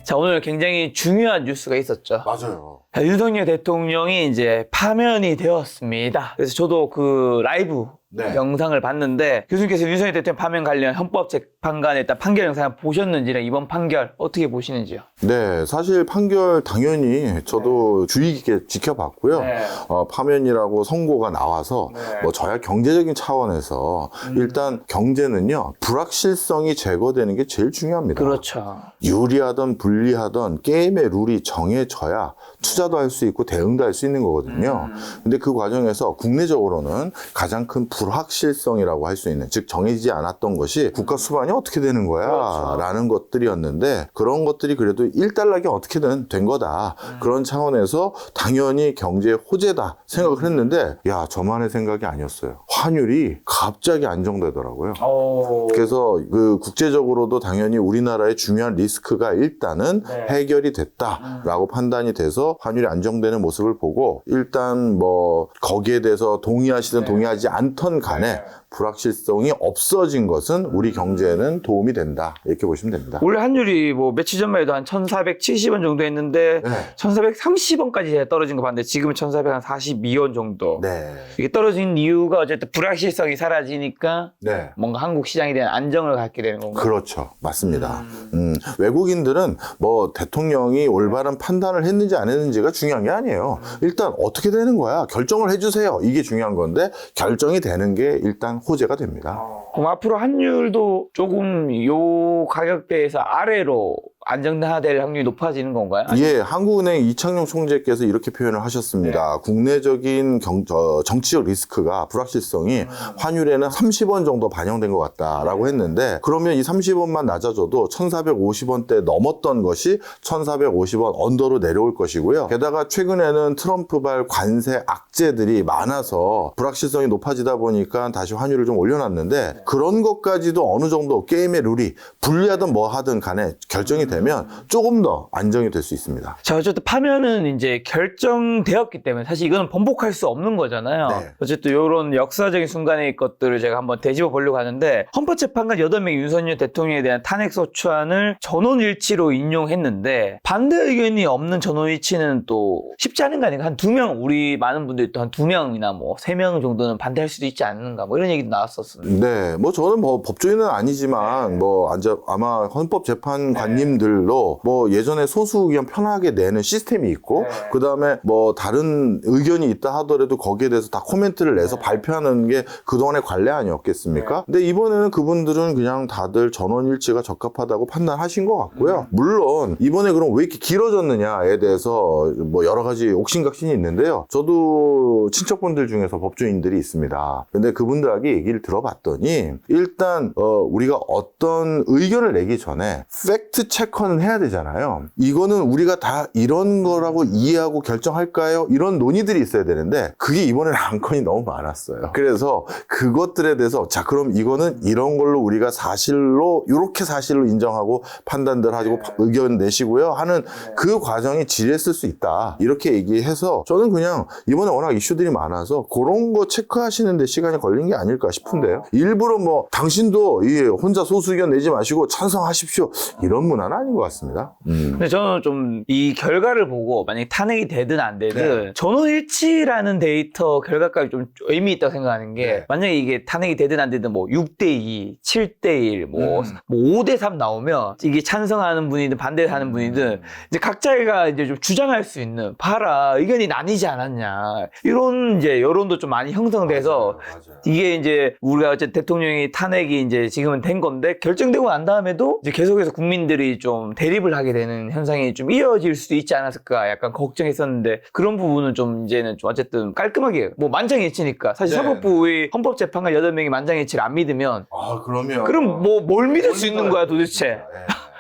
자, 오늘 굉장히 중요한 뉴스가 있었죠. 맞아요. 자, 윤석열 대통령이 이제 파면이 되었습니다. 그래서 저도 그 라이브 네. 영상을 봤는데 교수님께서 윤석열 대통령 파면 관련 헌법재판관의 일단 판결 영상을 보셨는지나 이번 판결 어떻게 보시는지요? 네, 사실 판결 당연히 저도 주의 깊게 지켜봤고요. 네. 파면이라고 선고가 나와서 네. 뭐 저야 경제적인 차원에서 일단 경제는요, 불확실성이 제거되는 게 제일 중요합니다. 그렇죠. 유리하던 불리하던 게임의 룰이 정해져야 투자도 할 수 있고 대응도 할 수 있는 거거든요. 근데 그 과정에서 국내적으로는 가장 큰 불확실성이라고 할 수 있는, 즉 정해지지 않았던 것이 국가 수반이 어떻게 되는 거야 그렇죠. 라는 것들이었는데, 그런 것들이 그래도 일단락이 어떻게든 된 거다. 그런 차원에서 당연히 경제 호재다 생각을 했는데, 야, 저만의 생각이 아니었어요. 환율이 갑자기 안정되더라고요. 그래서 그 국제적으로도 당연히 우리나라의 중요한 리스크가 일단은 네. 해결이 됐다라고 판단이 돼서 환율이 안정되는 모습을 보고, 일단 뭐 거기에 대해서 동의하시든 네. 동의하지 않던 간에 네. 불확실성이 없어진 것은 우리 경제에는 도움이 된다, 이렇게 보시면 됩니다. 원래 환율이 뭐 며칠 전만 해도 한 1,470원 정도 했는데 네. 1,430원까지 떨어진 거 봤는데 지금은 1,442원 정도. 네. 이게 떨어진 이유가 어쨌든 불확실성이 사라지니까 네. 뭔가 한국 시장에 대한 안정을 갖게 되는 건가요? 그렇죠. 맞습니다. 외국인들은 뭐 대통령이 올바른 판단을 했는지 안 했는지가 중요한 게 아니에요. 일단 어떻게 되는 거야? 결정을 해주세요. 이게 중요한 건데, 결정이 되는 게 일단 호재가 됩니다. 그럼 앞으로 환율도 조금 요 가격대에서 아래로 안정화될 확률이 높아지는 건가요? 예, 한국은행 이창용 총재께서 이렇게 표현을 하셨습니다. 국내적인 정치적 리스크가, 불확실성이 환율에는 30원 정도 반영된 것 같다라고 했는데, 그러면 이 30원만 낮아져도 1,450원대 넘었던 것이 1,450원 언더로 내려올 것이고요. 게다가 최근에는 트럼프발 관세 악재들이 많아서 불확실성이 높아지다 보니까 다시 환율을 좀 올려놨는데, 그런 것까지도 어느 정도 게임의 룰이 불리하든 뭐 하든 간에 결정이 되면 조금 더 안정이 될 수 있습니다. 자, 어쨌든 파면은 이제 결정되었기 때문에 사실 이거는 번복할 수 없는 거잖아요. 네. 어쨌든 이런 역사적인 순간의 것들을 제가 한번 되짚어 보려고 하는데, 헌법재판관 8명이 윤석열 대통령에 대한 탄핵소추안을 전원일치로 인용했는데, 반대 의견이 없는 전원일치는 또 쉽지 않은 거 아닌가? 한 2명, 우리 많은 분들이 또 한 2명이나 뭐 3명 정도는 반대할 수도 있지 않는가, 뭐 이런 얘기도 나왔었습니다. 네, 뭐 저는 뭐 법조인은 아니지만 뭐 아마 헌법재판관님들로 뭐 예전에 소수 의견 편하게 내는 시스템이 있고, 그 다음에 뭐 다른 의견이 있다 하더라도 거기에 대해서 다 코멘트를 내서 발표하는 게 그동안의 관례 아니었겠습니까? 근데 이번에는 그분들은 그냥 다들 전원일치가 적합하다고 판단하신 것 같고요. 물론 이번에 그럼 왜 이렇게 길어졌느냐에 대해서 뭐 여러 가지 옥신각신이 있는데요. 저도 친척분들 중에서 법조인들이 있습니다. 근데 그분들에게 얘기를 들어봤더니, 일단 우리가 어떤 의견을 내기 전에 팩트 체크는 해야 되잖아요. 이거는 우리가 다 이런 거라고 이해하고 결정할까요? 이런 논의들이 있어야 되는데, 그게 이번에는 안건이 너무 많았어요. 그래서 그것들에 대해서, 자, 그럼 이거는 이런 걸로 우리가 사실로, 이렇게 사실로 인정하고 판단들 하고 의견 내시고요 하는 그 과정이 지루했을 수 있다, 이렇게 얘기해서, 저는 그냥 이번에 워낙 이슈들이 많아서 그런 거 체크하시는데 시간이 걸린 게 아닐까 싶은데요. 일부러 뭐 당신도 혼자 소수 의견 내지 마시고 찬성하십시오, 이런 문화는 아닌 것 같습니다. 근데 저는 좀 이 결과를 보고 만약에 탄핵이 되든 안 되든 전원일치라는 데이터 결과값이 좀 의미 있다고 생각하는 게, 만약에 이게 탄핵이 되든 안 되든 뭐 6대2, 7대1, 뭐 5대3 나오면 이게 찬성하는 분이든 반대하는 분이든 이제 각자가 이제 좀 주장할 수 있는, 봐라 의견이 나뉘지 않았냐, 이런 이제 여론도 좀 많이 형성돼서, 맞아요. 이게 이제 우리가 어쨌든 대통령이 탄핵이 이제 지금은 된 건데, 결정되고 난 다음에도 이제 계속해서 국민들이 좀 대립을 하게 되는 현상이 좀 이어질 수도 있지 않았을까 약간 걱정했었는데, 그런 부분은 좀 이제는 좀 어쨌든 깔끔하게 뭐 만장일치니까. 사실 네. 사법부의 헌법재판관 8명이 만장일치를 안 믿으면, 그러면 그럼 뭐 뭘 믿을 수 있는 거야 도대체.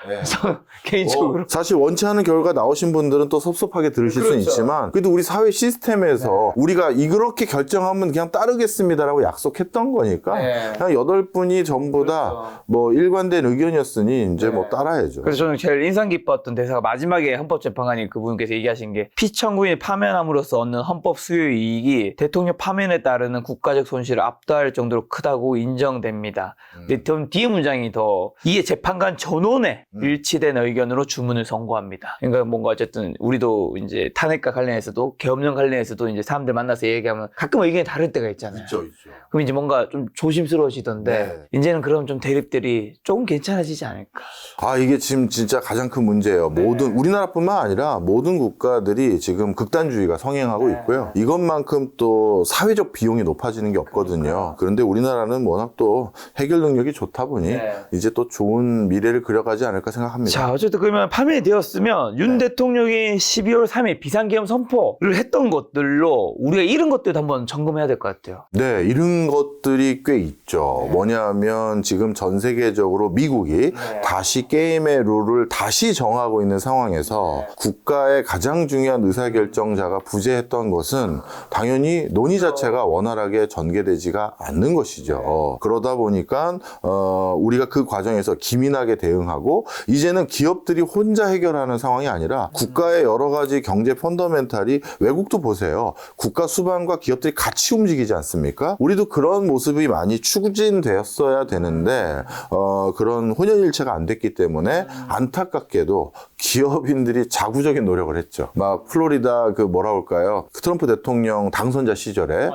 그래서 개인적으로 사실 원치 않은 결과 나오신 분들은 또 섭섭하게 들으실 수는 있지만, 그래도 우리 사회 시스템에서 우리가 이렇게 결정하면 그냥 따르겠습니다라고 약속했던 거니까 그냥 8분이 전부 다 뭐 일관된 의견이었으니 이제 뭐 따라야죠. 그래서 저는 제일 인상 깊었던 대사가 마지막에 헌법재판관이 그분께서 얘기하신 게, 피청구인이 파면함으로써 얻는 헌법 수요 이익이 대통령 파면에 따르는 국가적 손실을 압도할 정도로 크다고 인정됩니다. 근데 좀 뒤에 문장이 더, 이에 재판관 전원의 일치된 의견으로 주문을 선고합니다. 그러니까 뭔가 어쨌든 우리도 이제 탄핵과 관련해서도 계엄령 관련해서도 이제 사람들 만나서 얘기하면 가끔 의견이 다를 때가 있잖아요. 있죠. 그럼 이제 뭔가 좀 조심스러워지던데 네. 이제는 그럼 좀 대립들이 조금 괜찮아지지 않을까. 아, 이게 지금 진짜 가장 큰 문제예요. 모든, 우리나라뿐만 아니라 모든 국가들이 지금 극단주의가 성행하고 있고요. 이것만큼 또 사회적 비용이 높아지는 게 없거든요. 그런데 우리나라는 워낙 또 해결 능력이 좋다 보니 이제 또 좋은 미래를 그려가지 않을까 생각합니다. 자, 어쨌든 그러면 파면이 되었으면 윤 대통령이 12월 3일 비상계엄 선포를 했던 것들로 우리가 잃은 것들도 한번 점검해야 될 것 같아요. 네, 이런 것들이 꽤 있죠. 뭐냐면 지금 전 세계적으로 미국이 다시 게임의 룰을 다시 정하고 있는 상황에서 국가의 가장 중요한 의사결정자가 부재했던 것은 당연히 논의 자체가 원활하게 전개되지가 않는 것이죠. 그러다 보니까 우리가 그 과정에서 기민하게 대응하고 이제는 기업들이 혼자 해결하는 상황이 아니라 국가의 여러 가지 경제 펀더멘탈이 외국도 보세요. 국가 수반과 기업들이 같이 움직이지 않습니까? 우리도 그런 모습이 많이 추진되었어야 되는데 그런 혼연일체가 안 됐기 때문에 안타깝게도 기업인들이 자구적인 노력을 했죠. 막 플로리다 그 뭐라 할까요? 트럼프 대통령 당선자 시절에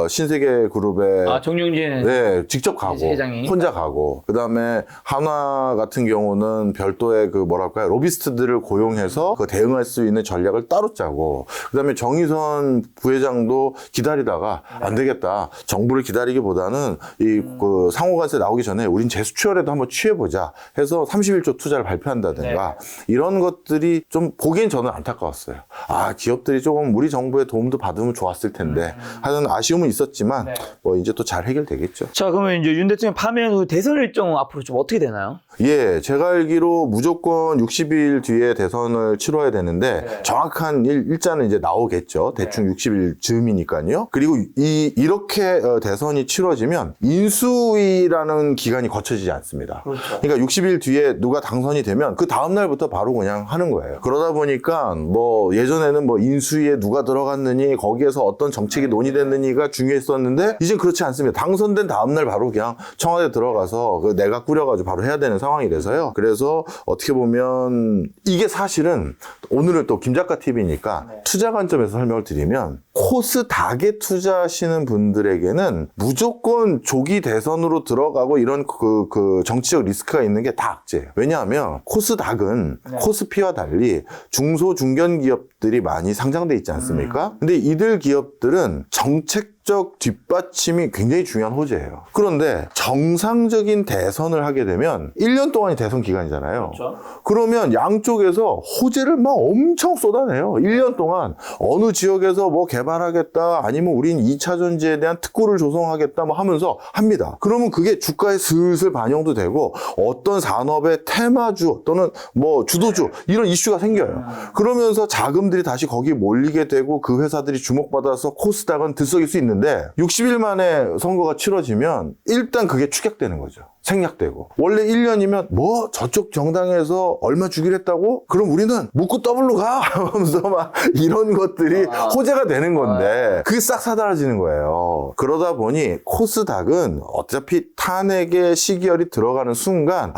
신세계 그룹에 정영진 네, 직접 가고 회장이. 혼자 가고 그다음에 한화 같은 경우는 별도의 그 뭐랄까요? 로비스트들을 고용해서 그 대응할 수 있는 전략을 따로 짜고 그다음에 정의선 부회장도 기다리다가 안 되겠다. 정부를 기다리기보다는 이 그 상호관세 나오기 전에 우린 재수출이라도 한번 취해보자 해서 31조 투자를 발표한다든가 이런 것들이 좀 보기엔 저는 안타까웠어요. 아, 기업들이 조금 우리 정부의 도움도 받으면 좋았을 텐데 하는 아쉬움은 있었지만 뭐 이제 또 잘 해결되겠죠. 자, 그러면 이제 윤 대통령 파면 후 대선 일정 앞으로 좀 어떻게 되나요? 예, 제가 알기로 무조건 60일 뒤에 대선을 치러야 되는데 정확한 일자는 이제 나오겠죠. 대충 60일 즈음이니까요. 그리고 이렇게 대선이 치러지면 인수위라는 기간이 거쳐지지 않습니다. 그러니까 60일 뒤에 누가 당선이 되면 그 다음 날부터 바로 그냥 하는 거예요. 그러다 보니까 뭐 예전에는 뭐 인수위에 누가 들어갔느니 거기에서 어떤 정책이 논의됐느니가 중요했었는데 이젠 그렇지 않습니다. 당선된 다음 날 바로 그냥 청와대 들어가서 그 내각 꾸려가지고 바로 해야 되는 상황이 돼서요. 그래서 어떻게 보면 이게 사실은 오늘은 또 김작가 TV니까 투자 관점에서 설명을 드리면 코스닥에 투자하시는 분들에게는 무조건 조기 대선으로 들어가고 이런 그 정치적 리스크가 있는 게 다 악재예요. 왜냐하면 코스닥은 코스피와 달리 중소 중견 기업들이 많이 상장돼 있지 않습니까? 근데 이들 기업들은 정책적 뒷받침이 굉장히 중요한 호재예요. 그런데 정상적인 대선을 하게 되면 1년 동안이 대선 기간이잖아요. 그러면 양쪽에서 호재를 막 엄청 쏟아내요. 1년 동안 어느 지역에서 뭐 개발하겠다 아니면 우린 2차 전지에 대한 특구를 조성하겠다 뭐 하면서 합니다. 그러면 그게 주가에 슬슬 반영도 되고 어떤 산업의 테마주 또는 뭐 주도주 이런 이슈가 생겨요. 그러면서 자금들이 다시 거기에 몰리게 되고 그 회사들이 주목받아서 코스닥은 들썩일 수 있는데 60일 만에 선거가 치러지면 일단 그게 축약되는 거죠. 생략되고 원래 1년이면 뭐 저쪽 정당에서 얼마 주기로 했다고? 그럼 우리는 묻고 더블로 가! 하면서 막 이런 것들이 호재가 되는 건데 그게 싹 사라지는 거예요. 그러다 보니 코스닥은 어차피 탄핵의 시기열이 들어가는 순간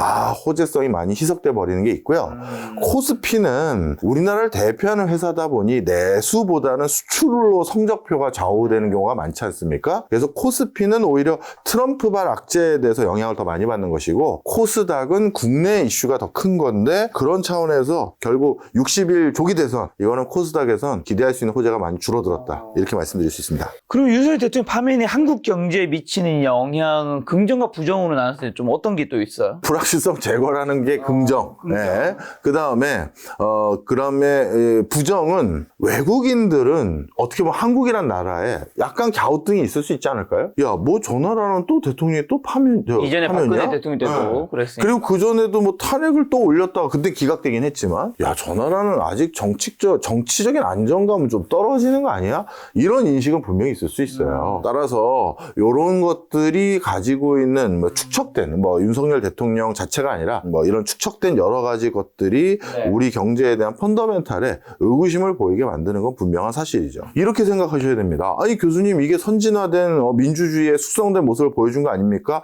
호재성이 많이 희석돼 버리는 게 있고요. 코스피는 우리나라를 대표하는 회사다 보니 내수보다는 수출로 성적표가 좌우되는 경우가 많지 않습니까? 그래서 코스피는 오히려 트럼프발 악재에 대해서 영향을 더 많이 받는 것이고 코스닥은 국내 이슈가 더 큰 건데 그런 차원에서 결국 60일 조기 대선 이거는 코스닥에선 기대할 수 있는 호재가 많이 줄어들었다 이렇게 말씀드릴 수 있습니다. 그럼 윤석열 대통령 파면이 한국 경제에 미치는 영향은 긍정과 부정으로 나눴을 때 좀 어떤 게 또 있어요? 불확실성 제거라는 게 긍정. 네. 그 다음에 그다음에 부정은 외국인들은 어떻게 보면 한국이란 나라에 약간 갸우뚱이 있을 수 있지 않을까요? 야, 뭐 저 나라는 또 대통령이 또 이전에 파면이야? 박근혜 대통령 때도 그랬으니까. 그리고 그 전에도 뭐 탄핵을 또 올렸다가 그때 기각되긴 했지만 야, 저 나라는 아직 정치적인 안정감은 좀 떨어지는 거 아니야? 이런 인식은 분명히 있을 수 있어요. 따라서 이런 것들이 가지고 있는 뭐 축적된 뭐 윤석열 대통령 자체가 아니라 뭐 이런 축적된 여러 가지 것들이 우리 경제에 대한 펀더멘탈에 의구심을 보이게 만드는 건 분명한 사실이죠. 이렇게 생각하셔야 됩니다. 아니 교수님 이게 선진화된 민주주의의 숙성된 모습을 보여준 거 아닙니까?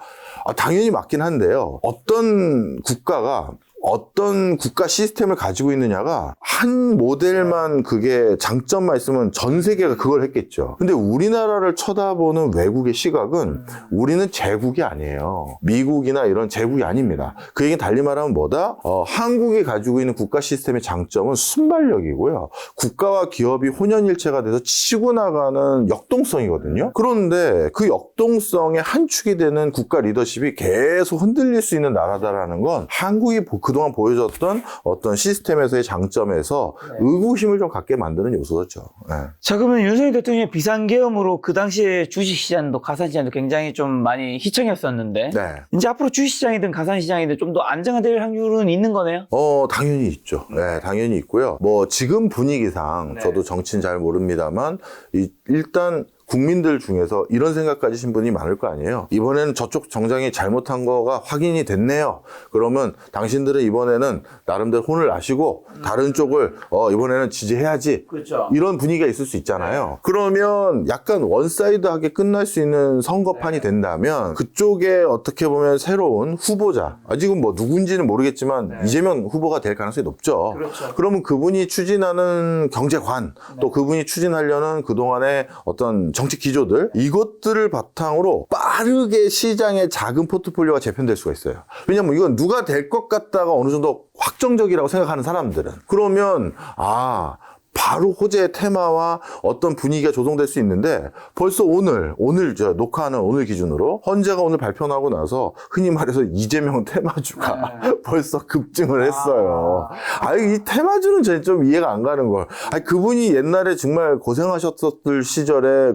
당연히 맞긴 한데요. 어떤 국가가 어떤 국가 시스템을 가지고 있느냐가 한 모델만 그게 장점만 있으면 전 세계가 그걸 했겠죠. 근데 우리나라를 쳐다보는 외국의 시각은 우리는 제국이 아니에요. 미국이나 이런 제국이 아닙니다. 그 얘기는 달리 말하면 뭐다? 한국이 가지고 있는 국가 시스템의 장점은 순발력이고요. 국가와 기업이 혼연일체가 돼서 치고 나가는 역동성이거든요. 그런데 그 역동성의 한 축이 되는 국가 리더십이 계속 흔들릴 수 있는 나라다라는 건 한국이 그동안 보여줬던 어떤 시스템에서의 장점에서 의구심을 좀 갖게 만드는 요소죠. 네. 자, 그러면 윤석열 대통령의 비상계엄으로 그 당시에 주식시장도 가산시장도 굉장히 좀 많이 희청했었는데 네. 이제 앞으로 주식시장이든 가산시장이든 좀 더 안정화될 확률은 있는 거네요? 당연히 있죠. 네, 당연히 있고요. 뭐 지금 분위기상 저도 정치는 잘 모릅니다만 일단 국민들 중에서 이런 생각 가지신 분이 많을 거 아니에요. 이번에는 저쪽 정장이 잘못한 거가 확인이 됐네요. 그러면 당신들은 이번에는 나름대로 혼을 아시고 다른 쪽을 이번에는 지지해야지. 그렇죠. 이런 분위기가 있을 수 있잖아요. 그러면 약간 원사이드하게 끝날 수 있는 선거판이 된다면 그쪽에 어떻게 보면 새로운 후보자, 아직은 뭐 누군지는 모르겠지만 이재명 후보가 될 가능성이 높죠. 그렇죠. 그러면 그분이 추진하는 경제관, 또 그분이 추진하려는 그동안의 어떤 정책 기조들, 이것들을 바탕으로 빠르게 시장의 작은 포트폴리오가 재편될 수가 있어요. 왜냐면 이건 누가 될 것 같다가 어느 정도 확정적이라고 생각하는 사람들은. 그러면 바로 호재의 테마와 어떤 분위기가 조성될 수 있는데 벌써 오늘 저 녹화하는 오늘 기준으로 헌재가 오늘 발표하고 나서 흔히 말해서 이재명 테마주가 벌써 급증을 했어요. 이 테마주는 저는 좀 이해가 안 가는 걸. 그분이 옛날에 정말 고생하셨었을 시절에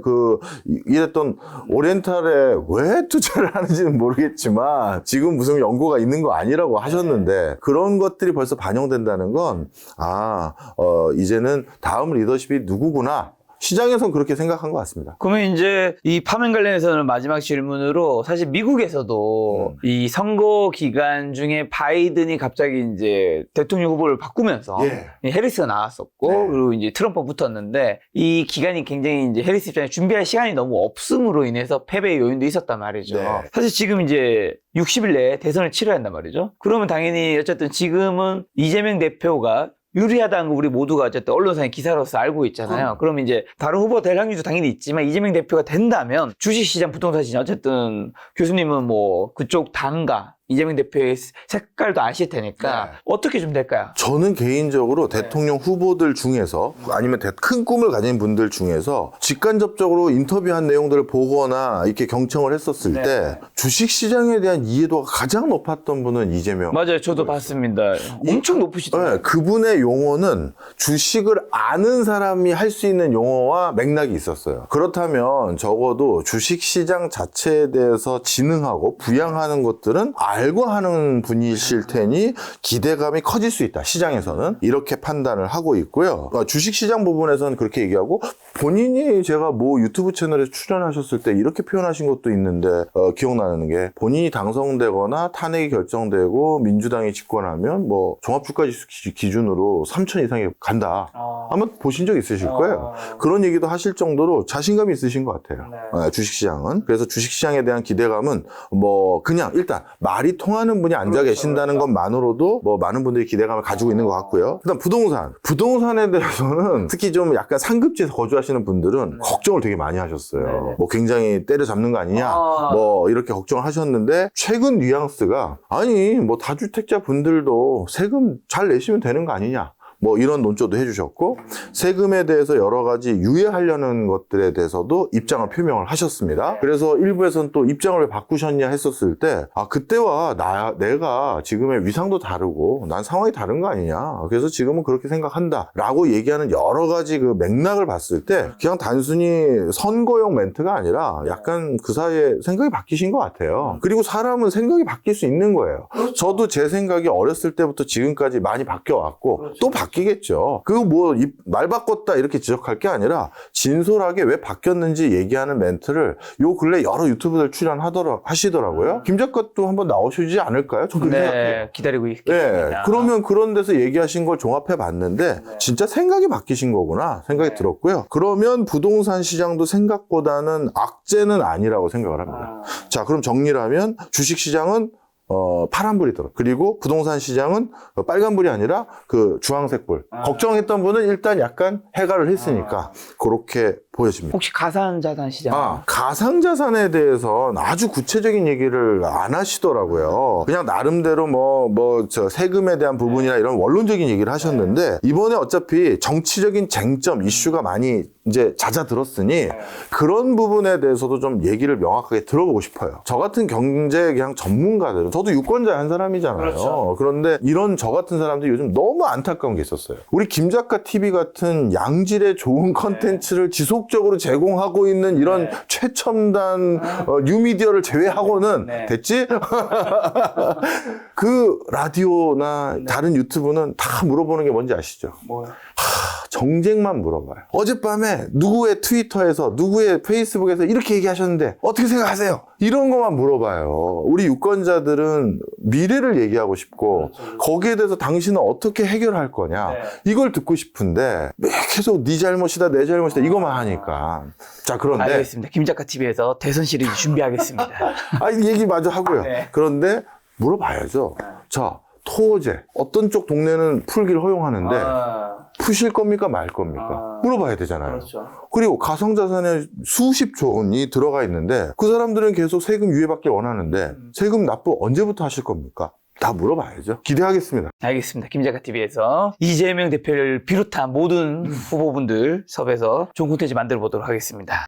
이랬던 오리엔탈에 왜 투자를 하는지는 모르겠지만 지금 무슨 연고가 있는 거 아니라고 하셨는데 그런 것들이 벌써 반영된다는 건 이제는 다음 리더십이 누구구나. 시장에서는 그렇게 생각한 것 같습니다. 그러면 이제 이 파면 관련해서는 마지막 질문으로 사실 미국에서도 이 선거 기간 중에 바이든이 갑자기 이제 대통령 후보를 바꾸면서 이 해리스가 나왔었고 그리고 이제 트럼프 붙었는데 이 기간이 굉장히 이제 해리스 입장에 준비할 시간이 너무 없음으로 인해서 패배의 요인도 있었단 말이죠. 사실 지금 이제 60일 내에 대선을 치러야 한단 말이죠. 그러면 당연히 어쨌든 지금은 이재명 대표가 유리하다는 거 우리 모두가 어쨌든 언론상의 기사로서 알고 있잖아요. 그러면 이제 다른 후보 될 확률도 당연히 있지만 이재명 대표가 된다면 주식시장, 부동산 시장 어쨌든 교수님은 뭐 그쪽 당과 이재명 대표의 색깔도 아실 테니까 어떻게 좀 될까요? 저는 개인적으로 대통령 후보들 중에서 아니면 큰 꿈을 가진 분들 중에서 직간접적으로 인터뷰한 내용들을 보거나 이렇게 경청을 했었을 때 주식시장에 대한 이해도가 가장 높았던 분은 이재명. 맞아요. 저도 봤습니다. 엄청 높으시더라고요. 그분의 용어는 주식을 아는 사람이 할 수 있는 용어와 맥락이 있었어요. 그렇다면 적어도 주식시장 자체에 대해서 진흥하고 부양하는 것들은 알고 하는 분이실 테니 기대감이 커질 수 있다. 시장에서는 이렇게 판단을 하고 있고요. 주식시장 부분에서는 그렇게 얘기하고 본인이 제가 뭐 유튜브 채널에 출연하셨을 때 이렇게 표현하신 것도 있는데 기억나는 게 본인이 당선되거나 탄핵이 결정되고 민주당이 집권하면 뭐 종합주가지수 기준으로 3천 이상이 간다. 아마 보신 적 있으실 거예요. 그런 얘기도 하실 정도로 자신감이 있으신 것 같아요. 주식시장은. 그래서 주식시장에 대한 기대감은 뭐 그냥 일단 말이 통하는 분이 앉아 계신다는 것만으로도 뭐 많은 분들이 기대감을 가지고 있는 것 같고요. 그다음 부동산에 대해서는 특히 좀 약간 상급지에서 거주하시는 분들은 걱정을 되게 많이 하셨어요. 뭐 굉장히 때려잡는 거 아니냐 뭐 이렇게 걱정을 하셨는데 최근 뉘앙스가 아니 뭐 다주택자 분들도 세금 잘 내시면 되는 거 아니냐 뭐 이런 논조도 해주셨고 세금에 대해서 여러 가지 유예하려는 것들에 대해서도 입장을 표명을 하셨습니다. 그래서 일부에서는 또 입장을 왜 바꾸셨냐 했었을 때 그때와 내가 지금의 위상도 다르고 난 상황이 다른 거 아니냐 그래서 지금은 그렇게 생각한다 라고 얘기하는 여러 가지 그 맥락을 봤을 때 그냥 단순히 선거용 멘트가 아니라 약간 그 사이에 생각이 바뀌신 것 같아요. 그리고 사람은 생각이 바뀔 수 있는 거예요. 저도 제 생각이 어렸을 때부터 지금까지 많이 바뀌어왔고 또 바뀌겠죠. 그거 뭐 말 바꿨다 이렇게 지적할 게 아니라 진솔하게 왜 바뀌었는지 얘기하는 멘트를 요 근래 여러 유튜브들 출연하시더라고요. 김 작가도 한번 나오시지 않을까요? 저 그렇게 생각해요. 기다리고 있겠습니다. 그러면 그런 데서 얘기하신 걸 종합해 봤는데 진짜 생각이 바뀌신 거구나 생각이 들었고요. 그러면 부동산 시장도 생각보다는 악재는 아니라고 생각을 합니다. 자, 그럼 정리를 하면 주식시장은 파란불이 들어. 그리고 부동산 시장은 빨간불이 아니라 그 주황색 불. 걱정했던 분은 일단 약간 해가를 했으니까 그렇게 보여집니다. 혹시 가상자산 시장? 가상자산에 대해서 아주 구체적인 얘기를 안 하시더라고요. 그냥 나름대로 저 세금에 대한 부분이나 이런 원론적인 얘기를 하셨는데, 이번에 어차피 정치적인 쟁점, 이슈가 많이 이제 잦아들었으니 그런 부분에 대해서도 좀 얘기를 명확하게 들어보고 싶어요. 저 같은 경제 그냥 전문가들은, 저도 유권자 한 사람이잖아요. 그렇죠. 그런데 이런 저 같은 사람들이 요즘 너무 안타까운 게 있었어요. 우리 김작가 TV 같은 양질의 좋은 컨텐츠를 지속적으로 제공하고 있는 이런 최첨단 뉴미디어를 제외하고는 됐지? 그 라디오나 다른 유튜브는 다 물어보는 게 뭔지 아시죠? 뭐요? 정쟁만 물어봐요. 어젯밤에 누구의 트위터에서, 누구의 페이스북에서 이렇게 얘기하셨는데 어떻게 생각하세요? 이런 것만 물어봐요. 우리 유권자들은 미래를 얘기하고 싶고, 거기에 대해서 당신은 어떻게 해결할 거냐, 이걸 듣고 싶은데 계속 네 잘못이다, 내 잘못이다 이것만 하니까. 자, 그런데 알겠습니다. 김작가 TV에서 대선 시리즈 준비하겠습니다. 얘기 마저 하고요. 그런데 물어봐야죠. 자, 토어제 어떤 쪽 동네는 풀기를 허용하는데 푸실 겁니까 말 겁니까? 물어봐야 되잖아요. 그렇죠. 그리고 가상자산에 수십조 원이 들어가 있는데 그 사람들은 계속 세금 유예받기 원하는데 세금 납부 언제부터 하실 겁니까? 다 물어봐야죠. 기대하겠습니다. 알겠습니다. 김작가 TV에서 이재명 대표를 비롯한 모든 후보분들 섭외해서 좋은 콘텐츠 만들어 보도록 하겠습니다.